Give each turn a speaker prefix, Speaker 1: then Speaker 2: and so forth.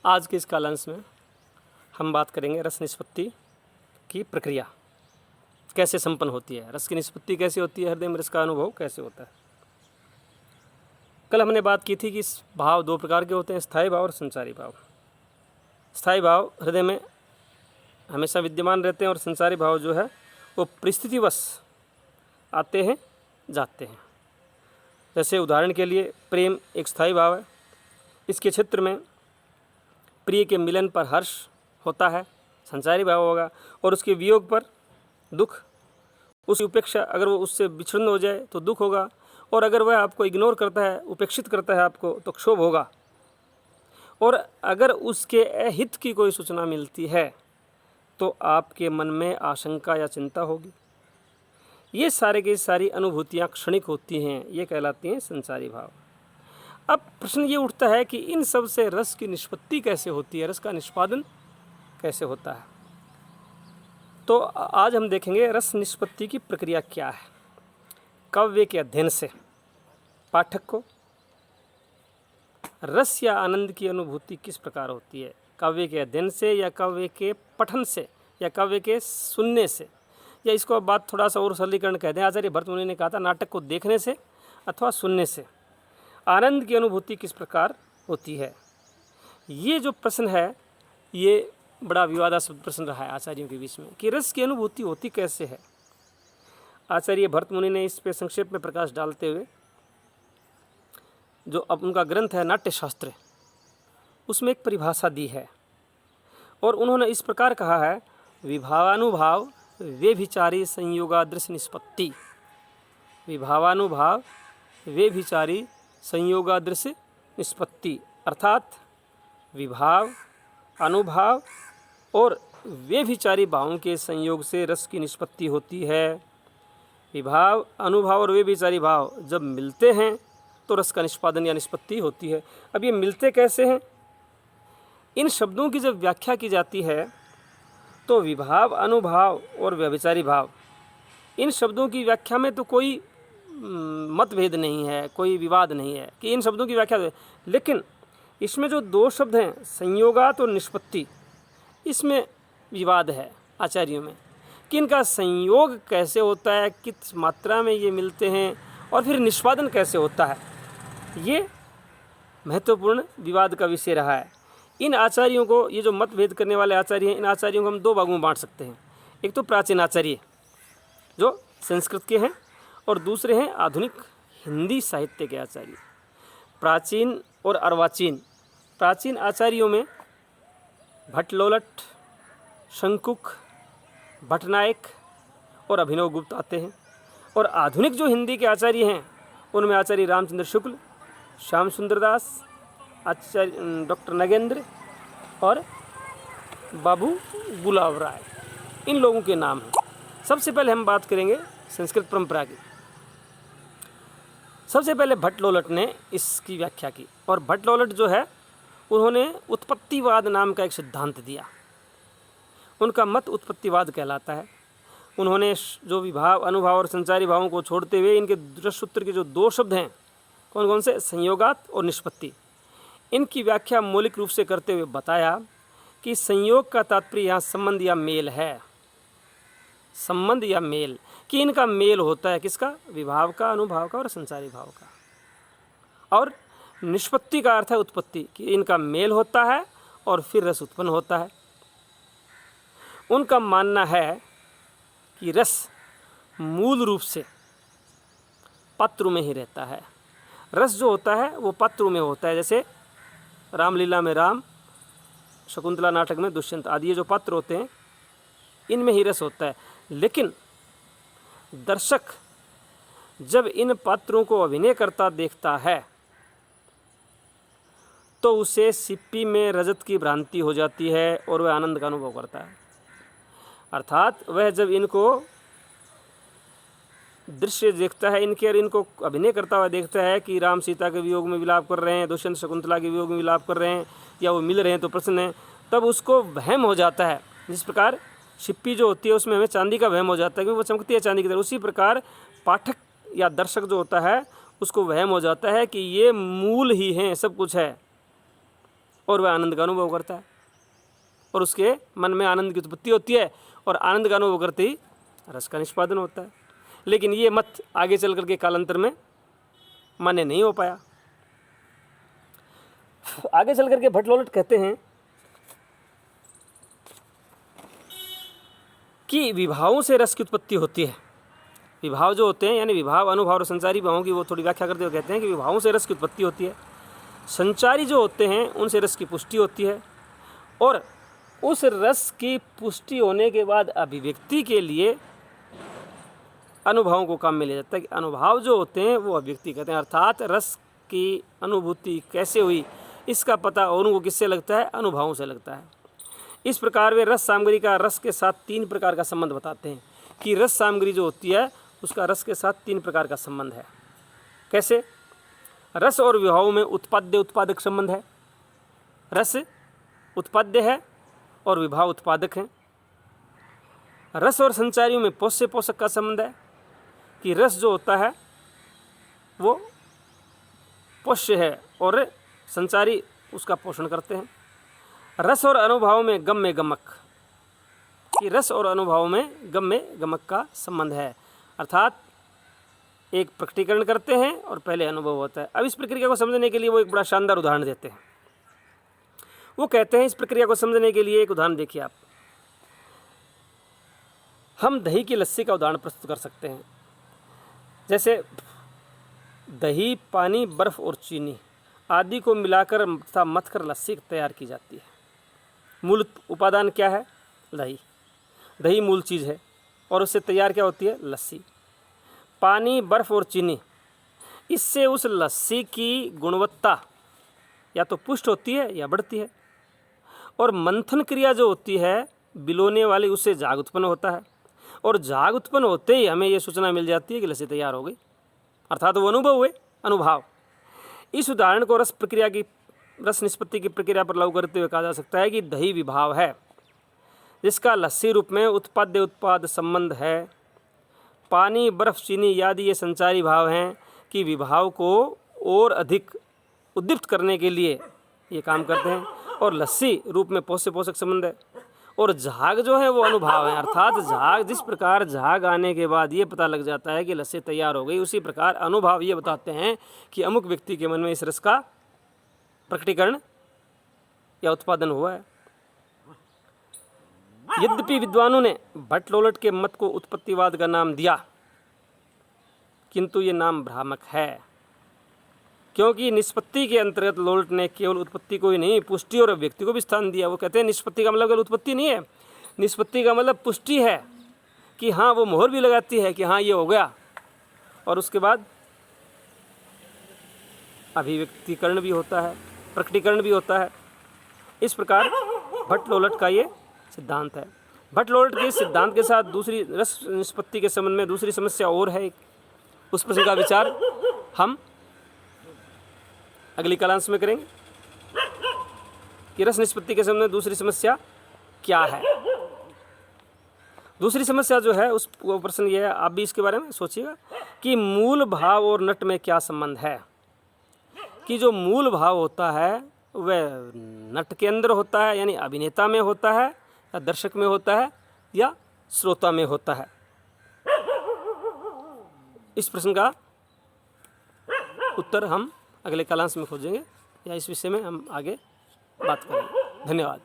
Speaker 1: आज के इस कालांश में हम बात करेंगे रस निष्पत्ति की प्रक्रिया कैसे संपन्न होती है, रस की निष्पत्ति कैसे होती है, हृदय में रस का अनुभव कैसे होता है। कल हमने बात की थी कि इस भाव दो प्रकार के होते हैं, स्थायी भाव और संचारी भाव। स्थायी भाव हृदय में हमेशा विद्यमान रहते हैं और संचारी भाव जो है वो परिस्थितिवश आते हैं जाते हैं। जैसे उदाहरण के लिए प्रेम एक स्थायी भाव है, इसके क्षेत्र में प्रिय के मिलन पर हर्ष होता है, संचारी भाव होगा, और उसके वियोग पर दुख, उसकी उपेक्षा, अगर वो उससे विच्छिन्न हो जाए तो दुख होगा, और अगर वह आपको इग्नोर करता है, उपेक्षित करता है आपको, तो क्षोभ होगा, और अगर उसके अहित की कोई सूचना मिलती है तो आपके मन में आशंका या चिंता होगी। ये सारे की सारी अनुभूतियाँ क्षणिक होती हैं, ये कहलाती हैं संचारी भाव। अब प्रश्न ये उठता है कि इन सब से रस की निष्पत्ति कैसे होती है, रस का निष्पादन कैसे होता है। तो आज हम देखेंगे रस निष्पत्ति की प्रक्रिया क्या है। काव्य के अध्ययन से पाठक को रस या आनंद की अनुभूति किस प्रकार होती है, काव्य के अध्ययन से या काव्य के पठन से या काव्य के सुनने से, या इसको अब बात थोड़ा सा और सरलीकरण कहते हैं। आचार्य भरत मुनि ने कहा था नाटक को देखने से अथवा सुनने से आनंद की अनुभूति किस प्रकार होती है। ये जो प्रश्न है ये बड़ा विवादास्पद प्रश्न रहा है आचार्यों के बीच में कि रस की अनुभूति होती कैसे है। आचार्य भरत मुनि ने इस पे संक्षेप में प्रकाश डालते हुए जो अब उनका ग्रंथ है नाट्यशास्त्र, उसमें एक परिभाषा दी है, और उन्होंने इस प्रकार कहा है, विभावानुभाव व्यभिचारी संयोगादृश्य निष्पत्ति। विभावानुभाव व्यभिचारी संयोगादृश्य निष्पत्ति, अर्थात विभाव, अनुभाव और व्यभिचारी भावों के संयोग से रस की निष्पत्ति होती है। विभाव, अनुभाव और व्यभिचारी भाव जब मिलते हैं तो रस का निष्पादन या निष्पत्ति होती है। अब ये मिलते कैसे हैं? इन शब्दों की जब व्याख्या की जाती है तो विभाव, अनुभाव और व्यभिचारी भाव, इन शब्दों की व्याख्या में तो कोई मतभेद नहीं है, कोई विवाद नहीं है कि इन शब्दों की व्याख्या, लेकिन इसमें जो दो शब्द हैं संयोगात और निष्पत्ति, इसमें विवाद है आचार्यों में कि इनका संयोग कैसे होता है, किस मात्रा में ये मिलते हैं, और फिर निष्पादन कैसे होता है। ये महत्वपूर्ण विवाद का विषय रहा है। इन आचार्यों को, ये जो मतभेद करने वाले आचार्य हैं, इन आचार्यों को हम दो भागों में बांट सकते हैं। एक तो प्राचीन आचार्य जो संस्कृत के हैं, और दूसरे हैं आधुनिक हिंदी साहित्य के आचार्य। प्राचीन और अर्वाचीन। प्राचीन आचार्यों में भट्टलोलट, शंकुक, भट्टनायक और अभिनवगुप्त आते हैं, और आधुनिक जो हिंदी के आचार्य हैं उनमें आचार्य रामचंद्र शुक्ल, श्याम सुंदर दास, आचार्य डॉक्टर नगेंद्र और बाबू गुलाब राय, इन लोगों के नाम हैं। सबसे पहले हम बात करेंगे संस्कृत परंपरा की। सबसे पहले भट्टलोलट ने इसकी व्याख्या की, और भट्टलोलट जो है उन्होंने उत्पत्तिवाद नाम का एक सिद्धांत दिया। उनका मत उत्पत्तिवाद कहलाता है। उन्होंने जो विभाव, अनुभाव और संचारी भावों को छोड़ते हुए इनके रस सूत्र के जो दो शब्द हैं, कौन कौन से, संयोगात और निष्पत्ति, इनकी व्याख्या मौलिक रूप से करते हुए बताया कि संयोग का तात्पर्य यहाँ संबंध या मेल है। संबंध या मेल, कि इनका मेल होता है किसका, विभाव का, अनुभाव का और संचारी भाव का। और निष्पत्ति का अर्थ है उत्पत्ति, कि इनका मेल होता है और फिर रस उत्पन्न होता है। उनका मानना है कि रस मूल रूप से पात्र में ही रहता है। रस जो होता है वो पात्र में होता है, जैसे रामलीला में राम, शकुंतला नाटक में दुष्यंत आदि, ये जो पात्र होते हैं इनमें ही रस होता है। लेकिन दर्शक जब इन पात्रों को अभिनय करता देखता है तो उसे सिप्पी में रजत की भ्रांति हो जाती है और वह आनंद का अनुभव करता है। अर्थात वह जब इनको दृश्य देखता है इनके, और इनको अभिनय करता हुआ देखता है कि राम सीता के वियोग में विलाप कर रहे हैं, दुष्यंत शकुंतला के वियोग में विलाप कर रहे हैं, या वो मिल रहे हैं तो प्रसन्न हैं, तब उसको वहम हो जाता है। जिस प्रकार सिप्पी जो होती है उसमें हमें चांदी का वहम हो जाता है क्योंकि वो चमकती है चांदी की तरह, उसी प्रकार पाठक या दर्शक जो होता है उसको वहम हो जाता है कि ये मूल ही हैं, सब कुछ है। और वह आनंद का अनुभव करता है और उसके मन में आनंद की उत्पत्ति होती है और आनंद का अनुभव करते ही रस का निष्पादन होता है। लेकिन ये मत आगे चल करके कालांतर में मान्य नहीं हो पाया। आगे चल करके भट्ट कहते हैं कि विभावों से रस की उत्पत्ति होती है। विभाव जो होते हैं यानी विभाव, अनुभाव और संचारी भावों की वो थोड़ी व्याख्या करते हुए कहते हैं कि विभावों से रस की उत्पत्ति होती है। संचारी जो होते हैं उनसे रस की पुष्टि होती है और उस रस की पुष्टि होने के बाद अभिव्यक्ति के लिए अनुभवों को काम में लिया जाता है कि अनुभव जो होते हैं वो अभिव्यक्ति कहते हैं। अर्थात रस की अनुभूति कैसे हुई इसका पता और उनको किससे लगता है? अनुभवों से लगता है। इस प्रकार वे रस सामग्री का रस के साथ 3 प्रकार का संबंध बताते हैं कि रस सामग्री जो होती है उसका रस के साथ 3 प्रकार का संबंध है। कैसे? रस और विभाव में उत्पाद्य उत्पादक संबंध है। रस उत्पाद्य है और विभाव उत्पादक है। रस और संचारियों में पोष्य पोषक का संबंध है कि रस जो होता है वो पोष्य है और संचारी उसका पोषण करते हैं। रस और अनुभव में गम में गमक, कि रस और अनुभव में गम में गमक का संबंध है। अर्थात एक प्रकटीकरण करते हैं और पहले अनुभव होता है। अब इस प्रक्रिया को समझने के लिए वो एक बड़ा शानदार उदाहरण देते हैं। वो कहते हैं इस प्रक्रिया को समझने के लिए एक उदाहरण देखिए आप। हम दही की लस्सी का उदाहरण प्रस्तुत कर सकते हैं। जैसे दही, पानी, बर्फ और चीनी आदि को मिलाकर तथा मथकर लस्सी तैयार की जाती है। मूल उपादान क्या है? दही। दही मूल चीज़ है और उससे तैयार क्या होती है? लस्सी। पानी, बर्फ और चीनी, इससे उस लस्सी की गुणवत्ता या तो पुष्ट होती है या बढ़ती है। और मंथन क्रिया जो होती है बिलोने वाली, उससे झाग उत्पन्न होता है और झाग उत्पन्न होते ही हमें ये सूचना मिल जाती है कि लस्सी तैयार हो गई। अर्थात वो अनुभव हुए, अनुभाव। इस उदाहरण को रस निष्पत्ति की प्रक्रिया पर लागू करते हुए कहा जा सकता है कि दही विभाव है जिसका लस्सी रूप में उत्पाद्य उत्पाद संबंध है। पानी, बर्फ, चीनी आदि ये संचारी भाव हैं कि विभाव को और अधिक उद्दीप्त करने के लिए ये काम करते हैं। और लस्सी रूप में पोष्य पोषक संबंध है। और झाग जो है वो अनुभाव है। अर्थात झाग, जिस प्रकार झाग आने के बाद ये पता लग जाता है कि लस्सी तैयार हो गई, उसी प्रकार अनुभव ये बताते हैं कि अमुक व्यक्ति के मन में इस रस का प्रकटीकरण या उत्पादन हुआ है। यद्यपि विद्वानों ने भट्ट के मत को उत्पत्तिवाद का नाम दिया, किंतु ये नाम भ्रामक है, क्योंकि निष्पत्ति के अंतर्गत लोलट ने केवल उत्पत्ति को ही नहीं, पुष्टि और अभिव्यक्ति को भी स्थान दिया। वो कहते हैं निष्पत्ति का मतलब केवल उत्पत्ति नहीं है, निष्पत्ति का मतलब पुष्टि है कि हाँ, वो मोहर भी लगाती है कि हाँ ये हो गया, और उसके बाद अभिव्यक्तिकरण भी होता है, प्रकटीकरण भी होता है। इस प्रकार भट्ट का ये सिद्धांत है। भट्ट के सिद्धांत के साथ दूसरी रस निष्पत्ति के संबंध में दूसरी समस्या और है। उस प्रश्न का विचार हम अगली कलांश में करेंगे कि रस निष्पत्ति के संबंध में दूसरी समस्या क्या है। दूसरी समस्या जो है उस प्रश्न ये है, आप भी इसके बारे में सोचिएगा कि मूल भाव और नट में क्या संबंध है। कि जो मूल भाव होता है वह नट के अंदर होता है, यानी अभिनेता में होता है, या दर्शक में होता है, या श्रोता में होता है। इस प्रश्न का उत्तर हम अगले कलांश में खोजेंगे या इस विषय में हम आगे बात करेंगे। धन्यवाद।